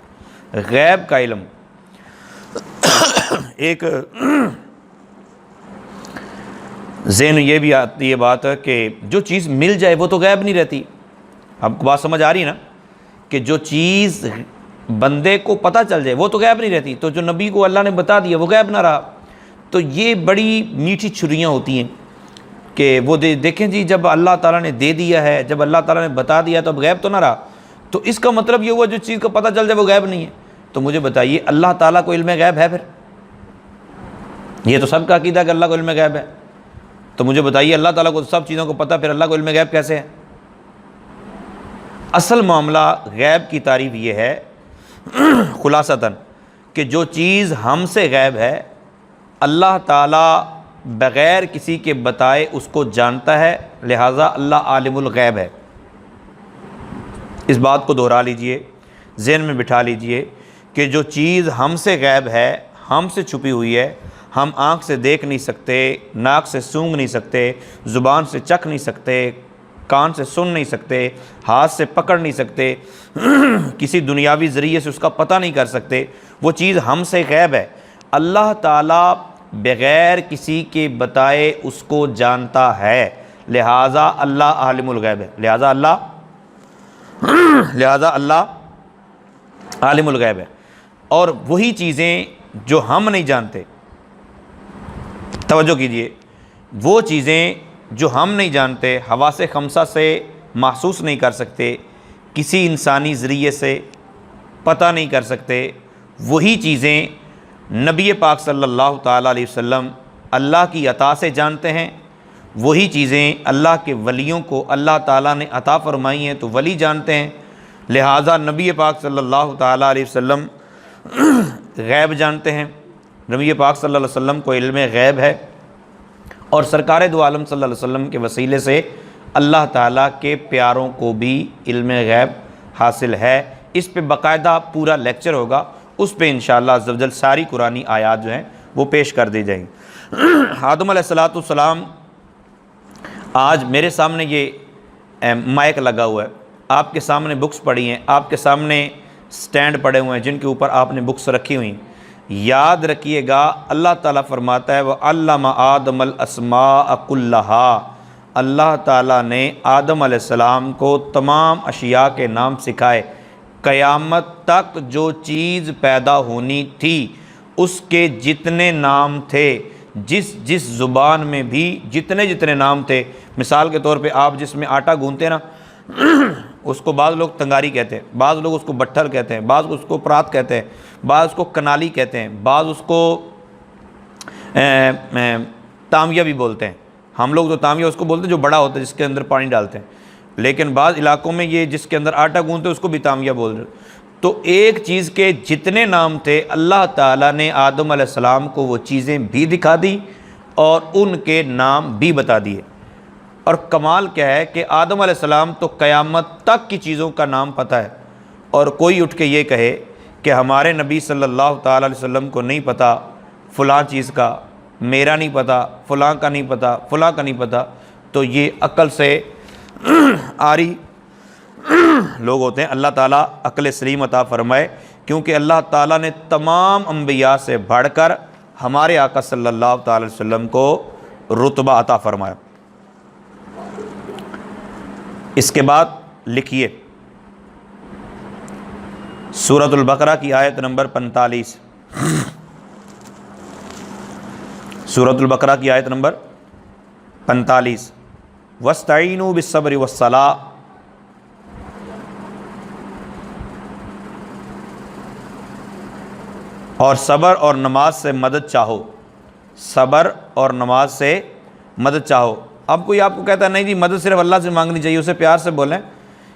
غیب کا علم۔ ایک ذہن یہ بھی آتی ہے بات کہ جو چیز مل جائے وہ تو غیب نہیں رہتی۔ آپ کو بات سمجھ آ رہی ہے نا کہ جو چیز بندے کو پتہ چل جائے وہ تو غیب نہیں رہتی، تو جو نبی کو اللہ نے بتا دیا وہ غیب نہ رہا۔ تو یہ بڑی میٹھی چھریاں ہوتی ہیں کہ وہ دیکھیں جی جب اللہ تعالیٰ نے دے دیا ہے، جب اللہ تعالیٰ نے بتا دیا تو اب غیب تو نہ رہا۔ تو اس کا مطلب یہ ہوا جو چیز کا پتہ چل جائے وہ غیب نہیں ہے۔ تو مجھے بتائیے اللہ تعالیٰ کو علم غیب ہے؟ پھر یہ تو سب کا عقیدہ کہ اللہ کو علم غیب ہے، تو مجھے بتائیے اللہ تعالیٰ کو سب چیزوں کو پتہ، پھر اللہ کو علم غیب کیسے ہے؟ اصل معاملہ غیب کی تعریف یہ ہے خلاصتاً کہ جو چیز ہم سے غیب ہے اللہ تعالیٰ بغیر کسی کے بتائے اس کو جانتا ہے، لہٰذا اللہ عالم الغیب ہے۔ اس بات کو دہرا لیجئے، ذہن میں بٹھا لیجئے کہ جو چیز ہم سے غیب ہے، ہم سے چھپی ہوئی ہے، ہم آنکھ سے دیکھ نہیں سکتے، ناک سے سونگھ نہیں سکتے، زبان سے چکھ نہیں سکتے، کان سے سن نہیں سکتے، ہاتھ سے پکڑ نہیں سکتے، کسی دنیاوی ذریعے سے اس کا پتہ نہیں کر سکتے، وہ چیز ہم سے غیب ہے۔ اللہ تعالیٰ بغیر کسی کے بتائے اس کو جانتا ہے، لہٰذا اللہ عالم الغیب ہے، لہٰذا اللہ عالم الغیب ہے۔ اور وہی چیزیں جو ہم نہیں جانتے، توجہ کیجئے، وہ چیزیں جو ہم نہیں جانتے، حواس خمسہ سے محسوس نہیں کر سکتے، کسی انسانی ذریعے سے پتہ نہیں کر سکتے، وہی چیزیں نبی پاک صلی اللہ تعالیٰ علیہ وسلم اللہ کی عطا سے جانتے ہیں، وہی چیزیں اللہ کے ولیوں کو اللہ تعالیٰ نے عطا فرمائی ہیں تو ولی جانتے ہیں، لہٰذا نبی پاک صلی اللہ تعالیٰ علیہ وسلم غیب جانتے ہیں، نبی پاک صلی اللہ علیہ وسلم کو علم غیب ہے، اور سرکار دو عالم صلی اللہ علیہ وسلم کے وسیلے سے اللہ تعالیٰ کے پیاروں کو بھی علم غیب حاصل ہے۔ اس پہ باقاعدہ پورا لیکچر ہوگا، اس پہ انشاءاللہ عز و جل ساری قرآنی آیات جو ہیں وہ پیش کر دی جائیں گی۔ آدم علیہ السلام، آج میرے سامنے یہ مائک لگا ہوا ہے، آپ کے سامنے بکس پڑی ہیں، آپ کے سامنے سٹینڈ پڑے ہوئے ہیں جن کے اوپر آپ نے بکس رکھی ہوئی ہیں۔ یاد رکھیے گا اللہ تعالیٰ فرماتا ہے وَعَلَّمَ آدَمَ الْأَسْمَاءَ كُلَّهَا، اللہ تعالیٰ نے آدم علیہ السلام کو تمام اشیاء کے نام سکھائے۔ قیامت تک جو چیز پیدا ہونی تھی اس کے جتنے نام تھے، جس زبان میں بھی جتنے نام تھے، مثال کے طور پہ آپ جس میں آٹا گوندتے ہیں نا اس کو بعض لوگ تنگاری کہتے ہیں، بعض لوگ اس کو بٹھل کہتے ہیں، بعض اس کو پرات کہتے ہیں، بعض اس کو کنالی کہتے ہیں، بعض اس کو تامیا بھی بولتے ہیں۔ ہم لوگ تو تامیا اس کو بولتے ہیں جو بڑا ہوتا ہے جس کے اندر پانی ڈالتے ہیں، لیکن بعض علاقوں میں یہ جس کے اندر آٹا گوندتے ہیں اس کو بھی تامیا بول رہے ہیں۔ تو ایک چیز کے جتنے نام تھے اللہ تعالیٰ نے آدم علیہ السلام کو وہ چیزیں بھی دکھا دی اور ان کے نام بھی بتا دیے۔ اور کمال کیا ہے کہ آدم علیہ السلام تو قیامت تک کی چیزوں کا نام پتہ ہے، اور کوئی اٹھ کے یہ کہے کہ ہمارے نبی صلی اللہ تعالیٰ علیہ وسلم کو نہیں پتہ فلاں چیز کا، میرا نہیں پتہ، فلاں کا نہیں پتہ، فلاں کا نہیں پتہ، تو یہ عقل سے آری لوگ ہوتے ہیں۔ اللہ تعالیٰ عقل سلیم عطا فرمائے، کیونکہ اللہ تعالیٰ نے تمام انبیاء سے بڑھ کر ہمارے آقا صلی اللہ تعالیٰ علیہ وسلم کو رتبہ عطا فرمایا۔ اس کے بعد لکھیے سورۃ البقرہ کی آیت نمبر 45، سورۃ البقرہ کی آیت نمبر 45، وَاسْتَعِینُوا بِالصَّبْرِ وَالصَّلَاةِ، اور صبر اور نماز سے مدد چاہو، صبر اور نماز سے مدد چاہو۔ اب کوئی آپ کو کہتا ہے نہیں جی مدد صرف اللہ سے مانگنی چاہیے، اسے پیار سے بولیں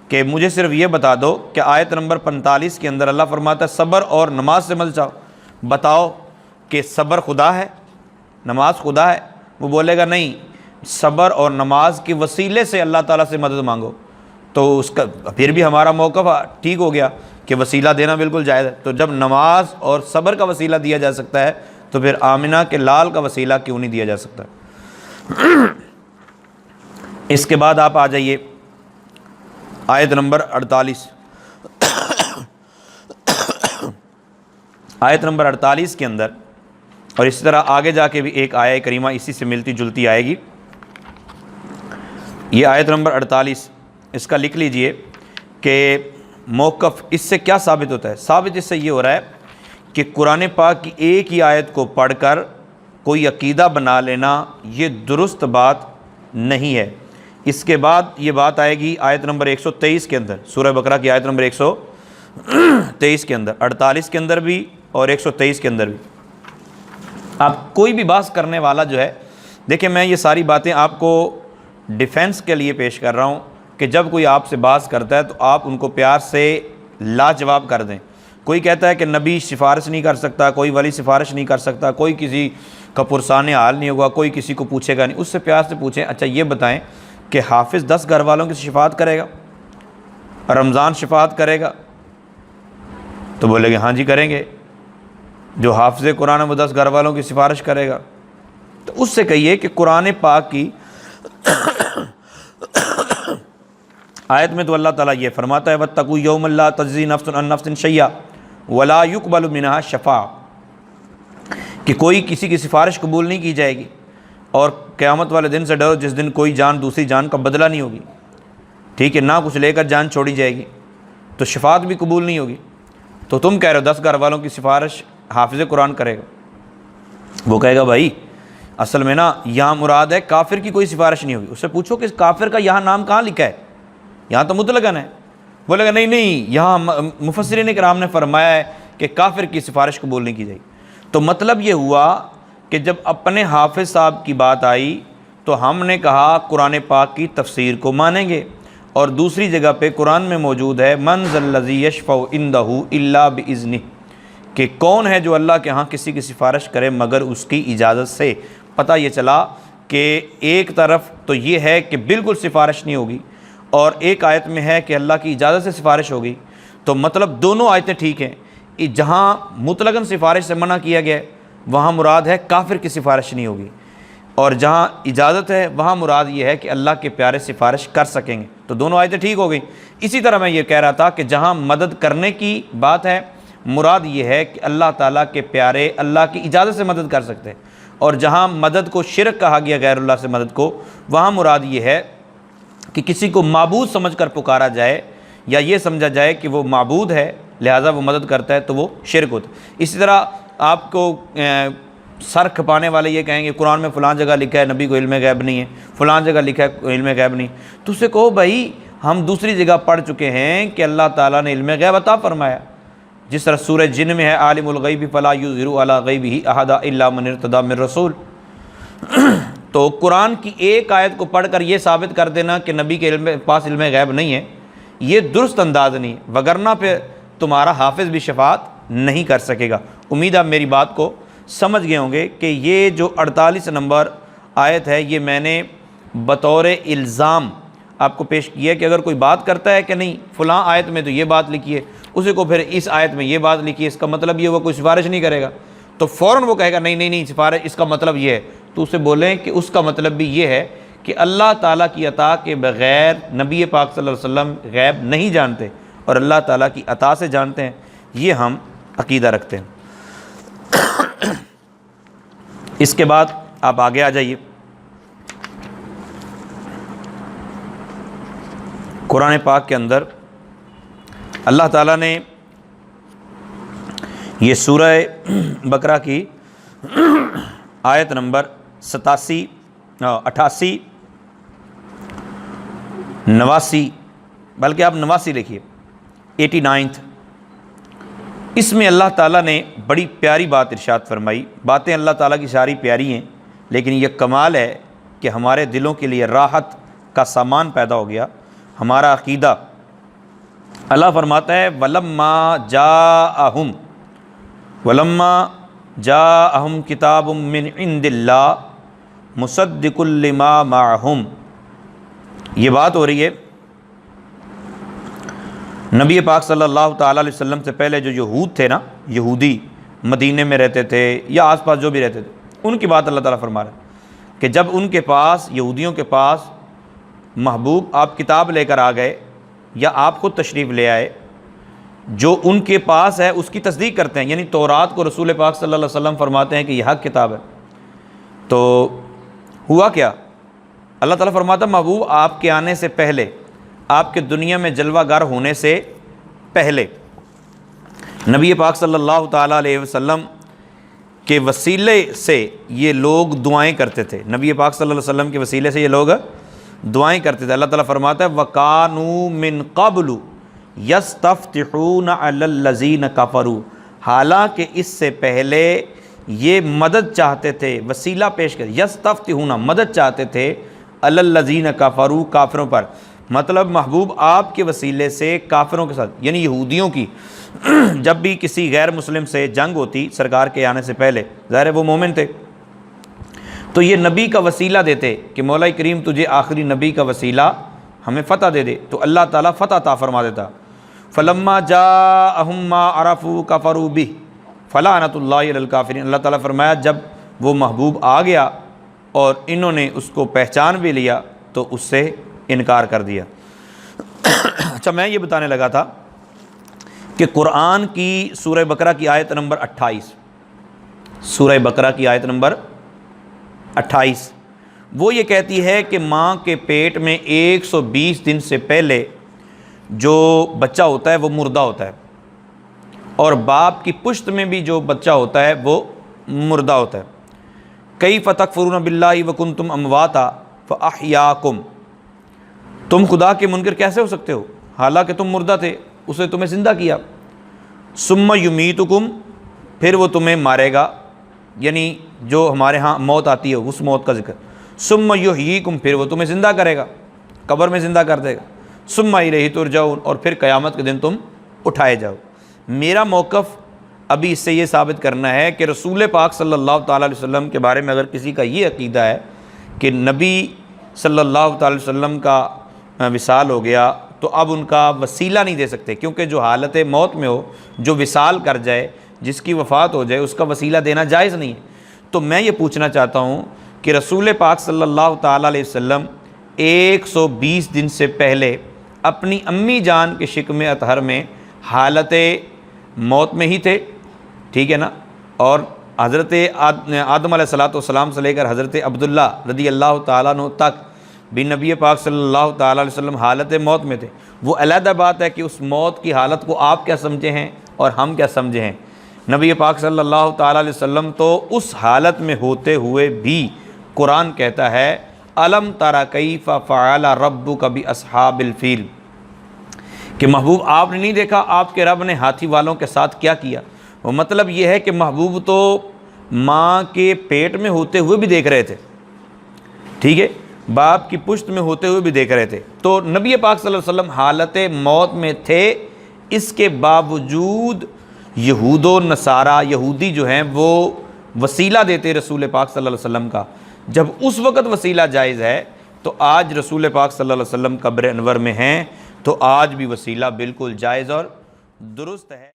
کہ مجھے صرف یہ بتا دو کہ آیت نمبر 45 کے اندر اللہ فرماتا ہے صبر اور نماز سے مدد چاہو، بتاؤ کہ صبر خدا ہے، نماز خدا ہے؟ وہ بولے گا نہیں، صبر اور نماز کے وسیلے سے اللہ تعالیٰ سے مدد مانگو۔ تو اس کا پھر بھی ہمارا موقف ٹھیک ہو گیا کہ وسیلہ دینا بالکل جائز ہے۔ تو جب نماز اور صبر کا وسیلہ دیا جا سکتا ہے تو پھر آمنہ کے لال کا وسیلہ کیوں نہیں دیا جا سکتا؟ اس کے بعد آپ آ جائیے آیت نمبر 48، آیت نمبر 48 کے اندر، اور اسی طرح آگے جا کے بھی ایک آیہ کریمہ اسی سے ملتی جلتی آئے گی۔ یہ آیت نمبر 48 اس کا لکھ لیجئے کہ موقف اس سے کیا ثابت ہوتا ہے؟ ثابت اس سے یہ ہو رہا ہے کہ قرآن پاک کی ایک ہی آیت کو پڑھ کر کوئی عقیدہ بنا لینا یہ درست بات نہیں ہے۔ اس کے بعد یہ بات آئے گی آیت نمبر 123 کے اندر، سورہ بقرہ کی آیت نمبر 123 کے اندر، 48 کے اندر بھی اور 123 کے اندر بھی۔ آپ کوئی بھی بحث کرنے والا جو ہے، دیکھیں میں یہ ساری باتیں آپ کو ڈیفینس کے لیے پیش کر رہا ہوں کہ جب کوئی آپ سے بحث کرتا ہے تو آپ ان کو پیار سے لاجواب کر دیں۔ کوئی کہتا ہے کہ نبی سفارش نہیں کر سکتا، کوئی ولی سفارش نہیں کر سکتا، کوئی کسی کا پرسان حال نہیں ہوگا، کوئی کسی کو پوچھے گا نہیں، اس سے پیار سے پوچھیں اچھا یہ بتائیں کہ حافظ 10 گھر والوں کی شفاعت کرے گا، رمضان شفاعت کرے گا؟ تو بولے گے ہاں جی کریں گے۔ جو حافظ قرآن ہے وہ 10 گھر والوں کی سفارش کرے گا؟ تو اس سے کہیے کہ قرآن پاک کی آیت میں تو اللہ تعالیٰ یہ فرماتا ہے وَاتَّقُوا يَوْمًا لَا تَجْزِي نَفْسٌ عَن نَفْسٍ شَيْئًا وَلَا يُقْبَلُ مِنْهَا شَفَاعَةٌ، کہ کوئی کسی کی سفارش قبول نہیں کی جائے گی، اور قیامت والے دن سے ڈرو جس دن کوئی جان دوسری جان کا بدلہ نہیں ہوگی، ٹھیک ہے، نہ کچھ لے کر جان چھوڑی جائے گی، تو شفاعت بھی قبول نہیں ہوگی۔ تو تم کہہ رہے ہو 10 گھر والوں کی سفارش حافظ قرآن کرے گا؟ وہ کہے گا بھائی اصل میں نا یہاں مراد ہے کافر کی کوئی سفارش نہیں ہوگی۔ اس سے پوچھو کہ کافر کا یہاں نام کہاں لکھا ہے؟ یہاں تو مطلقاً ہے۔ بولے گا نہیں یہاں مفسرین کرام نے فرمایا ہے کہ کافر کی سفارش قبول نہیں کی جائے گی۔ تو مطلب یہ ہوا کہ جب اپنے حافظ صاحب کی بات آئی تو ہم نے کہا قرآن پاک کی تفسیر کو مانیں گے، اور دوسری جگہ پہ قرآن میں موجود ہے من ذا الذی یشفع عندہ الا باذنہ، کہ کون ہے جو اللہ کے ہاں کسی کی سفارش کرے مگر اس کی اجازت سے۔ پتہ یہ چلا کہ ایک طرف تو یہ ہے کہ بالکل سفارش نہیں ہوگی، اور ایک آیت میں ہے کہ اللہ کی اجازت سے سفارش ہوگی۔ تو مطلب دونوں آیتیں ٹھیک ہیں۔ جہاں مطلقاً سفارش سے منع کیا گیا ہے وہاں مراد ہے کافر کی سفارش نہیں ہوگی، اور جہاں اجازت ہے وہاں مراد یہ ہے کہ اللہ کے پیارے سفارش کر سکیں گے۔ تو دونوں آیتیں ٹھیک ہو گئی۔ اسی طرح میں یہ کہہ رہا تھا کہ جہاں مدد کرنے کی بات ہے مراد یہ ہے کہ اللہ تعالیٰ کے پیارے اللہ کی اجازت سے مدد کر سکتے ہیں، اور جہاں مدد کو شرک کہا گیا غیر اللہ سے مدد کو، وہاں مراد یہ ہے کہ کسی کو معبود سمجھ کر پکارا جائے یا یہ سمجھا جائے کہ وہ معبود ہے لہٰذا وہ مدد کرتا ہے تو وہ شرک ہوتا ہے۔ اسی طرح آپ کو سر کھپانے والے یہ کہیں گے قرآن میں فلاں جگہ لکھا ہے نبی کو علم غیب نہیں ہے، فلاں جگہ لکھا ہے علم غیب نہیں، تو اسے کہو بھائی ہم دوسری جگہ پڑھ چکے ہیں کہ اللہ تعالیٰ نے علم غیب عطا فرمایا، جس طرح سورہ جن میں ہے عالم الغیب فلا یظہر علی غیبہ احدا الا من ارتضی من رسول۔ تو قرآن کی ایک آیت کو پڑھ کر یہ ثابت کر دینا کہ نبی کے پاس علم غیب نہیں ہے، یہ درست انداز نہیں، وگرنہ پہ تمہارا حافظ بھی شفاعت نہیں کر سکے گا۔ امید آپ میری بات کو سمجھ گئے ہوں گے کہ یہ جو 48 نمبر آیت ہے یہ میں نے بطور الزام آپ کو پیش کیا ہے کہ اگر کوئی بات کرتا ہے کہ نہیں فلاں آیت میں تو یہ بات لکھی ہے، اسی کو پھر اس آیت میں یہ بات لکھی، اس کا مطلب یہ ہوا کوئی سفارش نہیں کرے گا، تو فوراً وہ کہے گا نہیں نہیں نہیں سفارش، اس کا مطلب یہ ہے، تو اسے بولیں کہ اس کا مطلب بھی یہ ہے کہ اللہ تعالیٰ کی عطا کے بغیر نبی پاک صلی اللہ علیہ وسلم غیب نہیں جانتے اور اللہ تعالیٰ کی عطا سے جانتے ہیں، یہ ہم عقیدہ رکھتے ہیں۔ اس کے بعد آپ آگے آ جائیے، قرآن پاک کے اندر اللہ تعالیٰ نے یہ سورہ بقرہ کی آیت نمبر 87 88 89 بلکہ آپ 89 لکھیے 89، اس میں اللہ تعالیٰ نے بڑی پیاری بات ارشاد فرمائی۔ باتیں اللہ تعالیٰ کی ساری پیاری ہیں، لیکن یہ کمال ہے کہ ہمارے دلوں کے لیے راحت کا سامان پیدا ہو گیا، ہمارا عقیدہ۔ اللہ فرماتا ہے وَلَمَّا جَاءَهُمْ كِتَابٌ مِّنْ عِنْدِ اللَّهِ مُصَدِّقٌ لِّمَا مَعَهُمْ، یہ بات ہو رہی ہے نبی پاک صلی اللہ تعالیٰ علیہ وسلم سے پہلے جو یہود تھے نا، یہودی مدینے میں رہتے تھے یا آس پاس جو بھی رہتے تھے، ان کی بات اللہ تعالیٰ فرما رہا ہے کہ جب ان کے پاس، یہودیوں کے پاس محبوب آپ کتاب لے کر آ گئے یا آپ خود تشریف لے آئے، جو ان کے پاس ہے اس کی تصدیق کرتے ہیں، یعنی تورات کو رسول پاک صلی اللہ علیہ وسلم فرماتے ہیں کہ یہ حق کتاب ہے، تو ہوا کیا؟ اللہ تعالیٰ فرماتا ہے محبوب آپ کے آنے سے پہلے، آپ کے دنیا میں جلوہ گر ہونے سے پہلے نبی پاک صلی اللہ تعالیٰ علیہ وسلم کے وسیلے سے یہ لوگ دعائیں کرتے تھے، نبی پاک صلی اللہ علیہ وسلم کے وسیلے سے یہ لوگ دعائیں کرتے تھے۔ اللہ تعالیٰ فرماتا ہے وَكَانُوا مِن قَبْلُ يَسْتَفْتِحُونَ عَلَى الَّذِينَ كَفَرُوا، حالانکہ اس سے پہلے یہ مدد چاہتے تھے، وسیلہ پیش کر، یستفتحون مدد چاہتے تھے، علی الذین کفروا کافروں پر، مطلب محبوب آپ کے وسیلے سے کافروں کے ساتھ، یعنی یہودیوں کی جب بھی کسی غیر مسلم سے جنگ ہوتی سرکار کے آنے سے پہلے، ظاہر ہے وہ مومن تھے، تو یہ نبی کا وسیلہ دیتے کہ مولا کریم تجھے آخری نبی کا وسیلہ ہمیں فتح دے دے، تو اللہ تعالیٰ فتح عطا فرما دیتا۔ فلما جاءہم ما عرفوا کفروا بہ فلعنۃ اللہ علی الکافرین، اللہ تعالیٰ فرمایا جب وہ محبوب آ گیا اور انہوں نے اس کو پہچان بھی لیا تو اس سے انکار کر دیا۔ اچھا، میں یہ بتانے لگا تھا کہ قرآن کی سورہ بقرہ کی آیت نمبر 28، سورہ بقرہ کی آیت نمبر 28 وہ یہ کہتی ہے کہ ماں کے پیٹ میں 120 دن سے پہلے جو بچہ ہوتا ہے وہ مردہ ہوتا ہے، اور باپ کی پشت میں بھی جو بچہ ہوتا ہے وہ مردہ ہوتا ہے۔ کیف تکفرون باللہ وکنتم امواتا فاحیاکم، تم خدا کے منکر کیسے ہو سکتے ہو حالانکہ تم مردہ تھے، اسے تمہیں زندہ کیا۔ ثم یمیتکم، پھر وہ تمہیں مارے گا، یعنی جو ہمارے ہاں موت آتی ہے اس موت کا ذکر۔ ثم یحییکم، پھر وہ تمہیں زندہ کرے گا، قبر میں زندہ کر دے گا۔ ثم الیہ ترجعون، اور پھر قیامت کے دن تم اٹھائے جاؤ۔ میرا موقف ابھی اس سے یہ ثابت کرنا ہے کہ رسول پاک صلی اللہ تعالیٰ علیہ وسلم کے بارے میں اگر کسی کا یہ عقیدہ ہے کہ نبی صلی اللہ تعالیٰ علیہ وسلم کا وصال ہو گیا تو اب ان کا وسیلہ نہیں دے سکتے، کیونکہ جو حالت موت میں ہو، جو وصال کر جائے، جس کی وفات ہو جائے، اس کا وسیلہ دینا جائز نہیں ہے۔ تو میں یہ پوچھنا چاہتا ہوں کہ رسول پاک صلی اللہ تعالیٰ علیہ وسلم 120 دن سے پہلے اپنی امی جان کے شکم اطہر میں حالت موت میں ہی تھے، ٹھیک ہے نا، اور حضرت آدم علیہ السلام سے لے کر حضرت عبداللہ رضی اللہ تعالیٰ عنہ تک بھی نبی پاک صلی اللہ تعالیٰ علیہ وسلم حالت موت میں تھے۔ وہ علیحدہ بات ہے کہ اس موت کی حالت کو آپ کیا سمجھے ہیں اور ہم کیا سمجھے ہیں۔ نبی پاک صلی اللہ تعالیٰ علیہ وسلم تو اس حالت میں ہوتے ہوئے بھی قرآن کہتا ہے الم تر کیف فعل ربک باصحاب الفیل، کہ محبوب آپ نے نہیں دیکھا آپ کے رب نے ہاتھی والوں کے ساتھ کیا کیا۔ وہ مطلب یہ ہے کہ محبوب تو ماں کے پیٹ میں ہوتے ہوئے بھی دیکھ رہے تھے، ٹھیک ہے، باپ کی پشت میں ہوتے ہوئے بھی دیکھ رہے تھے، تو نبی پاک صلی اللہ علیہ وسلم حالت موت میں تھے، اس کے باوجود یہود و نصارہ، یہودی جو ہیں وہ وسیلہ دیتے رسول پاک صلی اللہ علیہ وسلم کا۔ جب اس وقت وسیلہ جائز ہے تو آج رسول پاک صلی اللہ علیہ وسلم قبر انور میں ہیں، تو آج بھی وسیلہ بالکل جائز اور درست ہے۔